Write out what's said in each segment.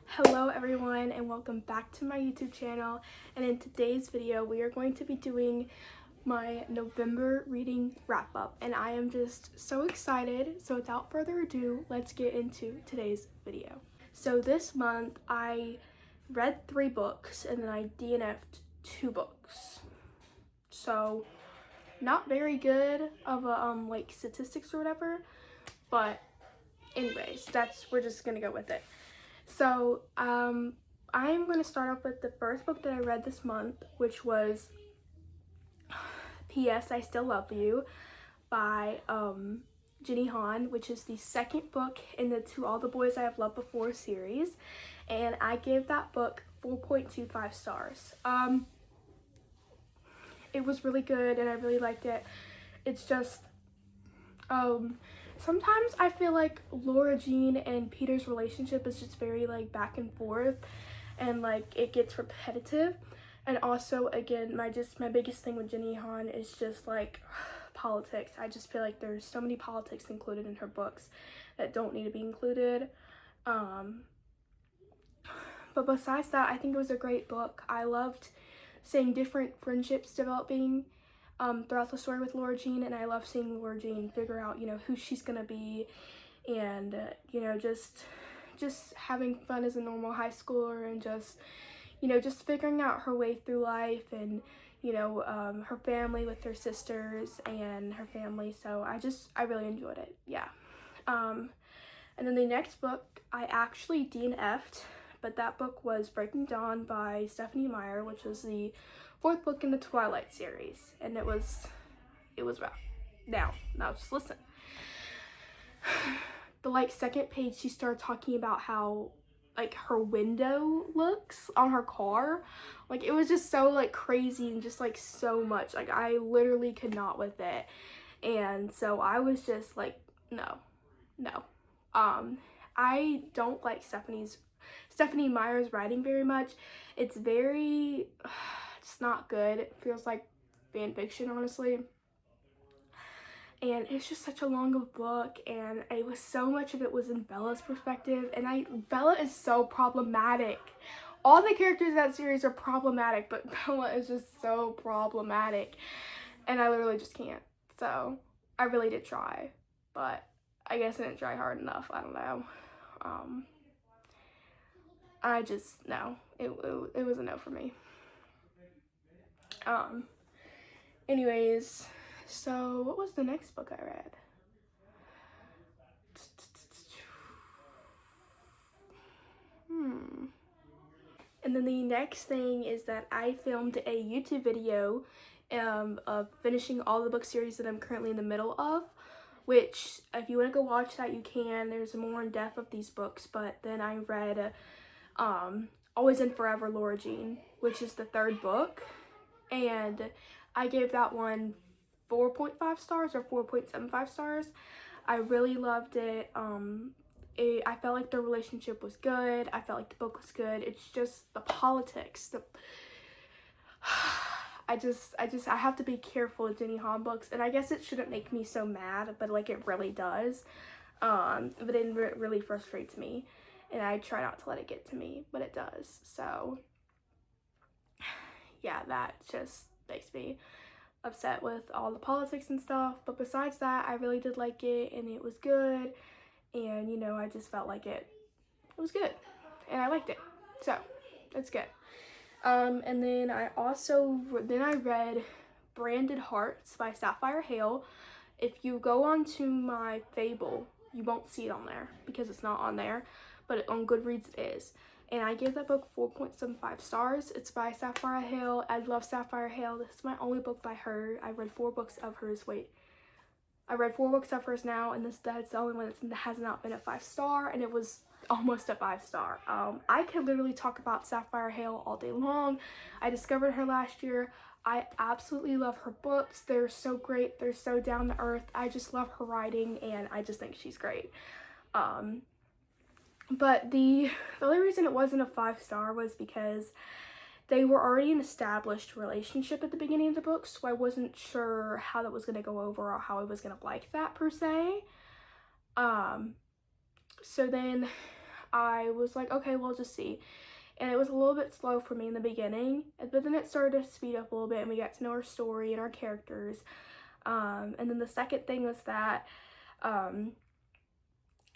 Hello everyone and welcome back to my YouTube channel, and in today's video we are going to be doing my November reading wrap up, and I am just so excited. So without further ado, let's get into today's video. So this month I read 3 books and then I DNF'd 2 books. So not very good of a like statistics or whatever, but anyways, we're just gonna go with it. So I'm going to start off with the first book that I read this month, which was P.S. I Still Love You by Jenny Han, which is the second book in the To All the Boys I Have Loved Before series, and I gave that book 4.25 stars. It was really good and I really liked it. It's just sometimes I feel like Laura Jean and Peter's relationship is just very like back and forth, and like it gets repetitive. And also, again, my biggest thing with Jenny Han is just like politics. I just feel like there's so many politics included in her books that don't need to be included. But besides that, I think it was a great book. I loved seeing different friendships developing throughout the story with Laura Jean, and I love seeing Laura Jean figure out, who she's gonna be, and just having fun as a normal high schooler, and just figuring out her way through life, and her family with her sisters and her family. So I really enjoyed it. Yeah. And then the next book I actually DNF'd, but that book was Breaking Dawn by Stephenie Meyer, which was the 4th book in the Twilight series, and it was rough. Now just listen. The second page, she started talking about how her window looks on her car. It was just so crazy, and just so much. I literally could not with it. And so I was just like, no. I don't like Stephenie Meyer's writing very much. It's very, it's not good. It feels like fan fiction, honestly. And it's just such a long book, and so much of it was in Bella's perspective, and Bella is so problematic. All the characters in that series are problematic, but Bella is just so problematic, and I literally just can't. So I really did try, but I guess I didn't try hard enough. I don't know. I just, no, it was a no for me. Anyways, so what was the next book I read? And then the next thing is that I filmed a YouTube video of finishing all the book series that I'm currently in the middle of, which if you want to go watch that, you can. There's more in depth of these books. But then I read Always and Forever Laura Jean, which is the 3rd book, and I gave that one 4.5 stars or 4.75 stars. I really loved it. I felt like the relationship was good. I felt like the book was good. It's just the politics. I have to be careful with Jenny Han books, and I guess it shouldn't make me so mad, but it really does. But it really frustrates me, and I try not to let it get to me, but it does. So yeah, that just makes me upset with all the politics and stuff. But besides that, I really did like it, and it was good, and I just felt like it was good, and I liked it, so it's good. And then I read Branded Hearts by Sapphire Hale. If you go onto my Fable, you won't see it on there because it's not on there, but on Goodreads it is. And I gave that book 4.75 stars. It's by Sapphire Hale. I love Sapphire Hale. This is my only book by her. I read 4 books of hers. I read 4 books of hers now, and that's the only one that has not been a 5-star, and it was almost a 5-star. I could literally talk about Sapphire Hale all day long. I discovered her last year. I absolutely love her books. They're so great. They're so down to earth. I just love her writing, and I just think she's great. But the only reason it wasn't a 5-star was because they were already an established relationship at the beginning of the book, so I wasn't sure how that was going to go over or how I was going to like that per se. So then I was like, okay, we'll just see. And it was a little bit slow for me in the beginning, but then it started to speed up a little bit and we got to know our story and our characters. And then the second thing was that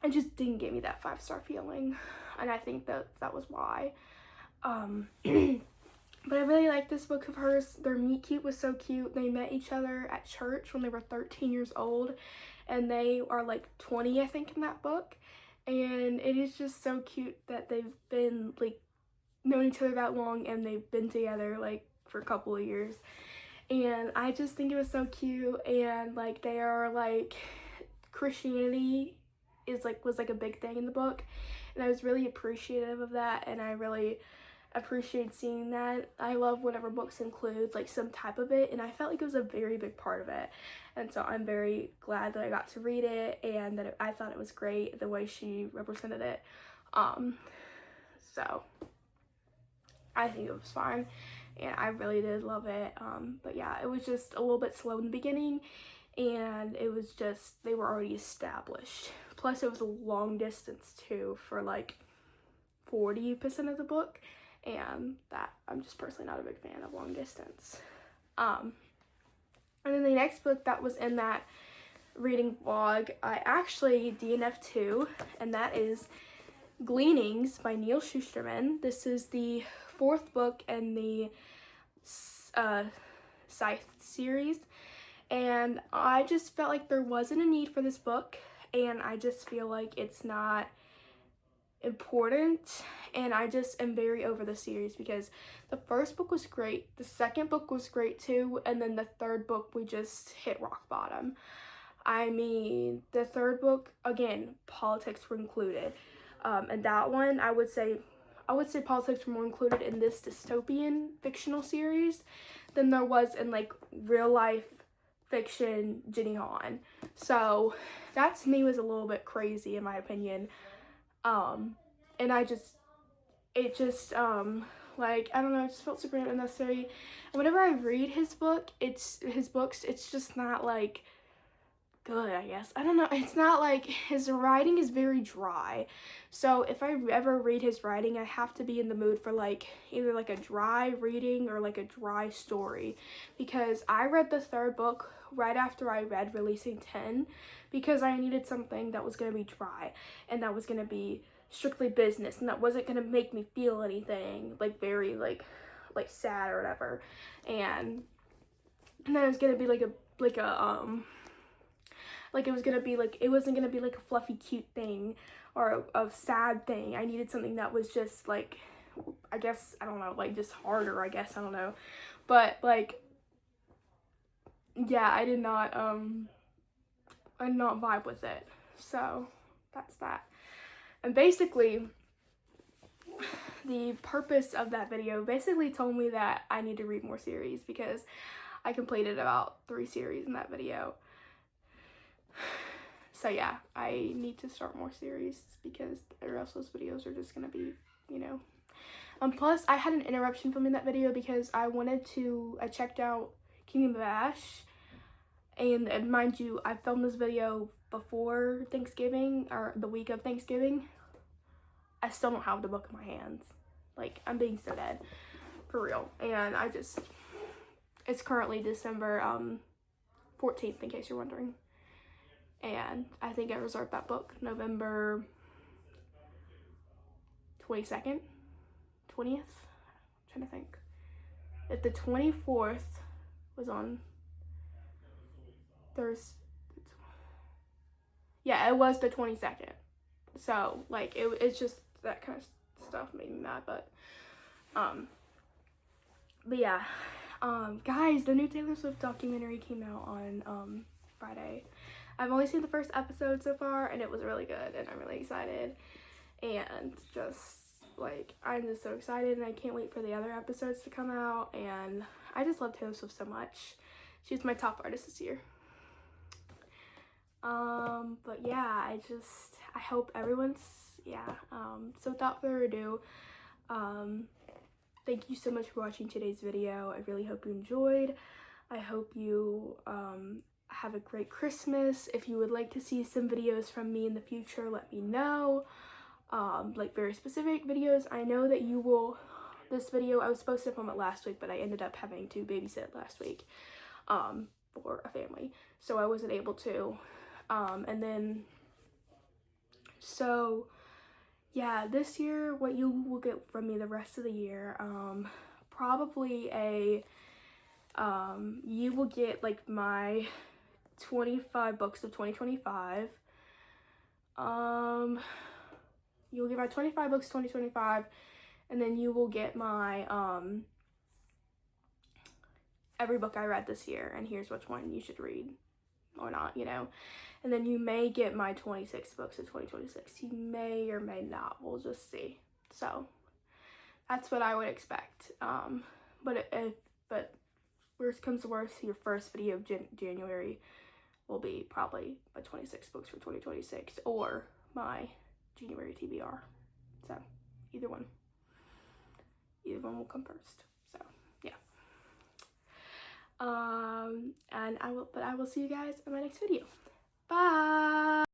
it just didn't give me that 5-star feeling, and I think that was why. But I really liked this book of hers. Their meet cute was so cute. They met each other at church when they were 13 years old, and they are like 20, I think, in that book. And it is just so cute that they've been like known each other that long and they've been together like for a couple of years. And I just think it was so cute, and like they are like, Christianity was like a big thing in the book, and I was really appreciative of that, and I really appreciate seeing that. I love whenever books include like some type of it, and I felt like it was a very big part of it, and so I'm very glad that I got to read it, and that I thought it was great the way she represented it. So I think it was fine, and I really did love it. But yeah, it was just a little bit slow in the beginning, and it was just, they were already established. Plus it was a long distance too for like 40% of the book, and that I'm just personally not a big fan of long distance. And then the next book that was in that reading vlog, I actually DNF'd too, and that is Gleanings by Neal Shusterman. This is the 4th book in the Scythe series, and I just felt like there wasn't a need for this book, and I just feel like it's not important, and I just am very over the series because the first book was great, the second book was great too, and then the third book we just hit rock bottom. I mean, the third book, again, politics were included, and that one I would say politics were more included in this dystopian fictional series than there was in like real life fiction Jenny Han. So that to me was a little bit crazy in my opinion. And like, I don't know, it just felt super unnecessary. And whenever I read his books, it's just not like good, I guess. I don't know, it's not like, his writing is very dry. So if I ever read his writing, I have to be in the mood for like either like a dry reading or like a dry story, because I read the third book right after I read Releasing 10 because I needed something that was going to be dry and that was going to be strictly business and that wasn't going to make me feel anything like very like sad or whatever. And then it was going to be like it was gonna be like, it wasn't gonna be like a fluffy cute thing or a sad thing. I needed something that was just like, I guess, I don't know, like just harder, I guess, I don't know. But like, yeah, I did not vibe with it. So that's that. And basically the purpose of that video basically told me that I need to read more series because I completed about 3 series in that video. So yeah, I need to start more series because or else those videos are just gonna be, you know. Plus I had an interruption filming that video because I checked out Kingdom of Ash, and mind you, I filmed this video before Thanksgiving or the week of Thanksgiving. I still don't have the book in my hands. Like, I'm being so dead, for real. And it's currently December 14th, in case you're wondering. And I think I reserved that book November 22nd, 20th. I'm trying to think. If the 24th was on Thursday, yeah, it was the 22nd. So like it's just that kind of stuff made me mad, but yeah, guys, the new Taylor Swift documentary came out on Friday. I've only seen the first episode so far, and it was really good, and I'm really excited, and just like, I'm just so excited, and I can't wait for the other episodes to come out, and I just love Taylor Swift so much. She's my top artist this year. But yeah, I hope everyone's, so without further ado, thank you so much for watching today's video. I really hope you enjoyed. I hope you, have a great Christmas. If you would like to see some videos from me in the future, let me know. like very specific videos. I know that you will, this video, I was supposed to film it last week, but I ended up having to babysit last week for a family, so I wasn't able to. And then, so yeah, this year, what you will get from me the rest of the year, probably you will get like my 25 books of 2025. You'll get my 25 books 2025, and then you will get my every book I read this year, and here's which one you should read or not, you know. And then you may get my 26 books of 2026. You may or may not. We'll just see. So that's what I would expect. But worst comes to worst, your first video of January will be probably my 26 books for 2026 or my January TBR. So either one will come first. So yeah. And I will see you guys in my next video. Bye.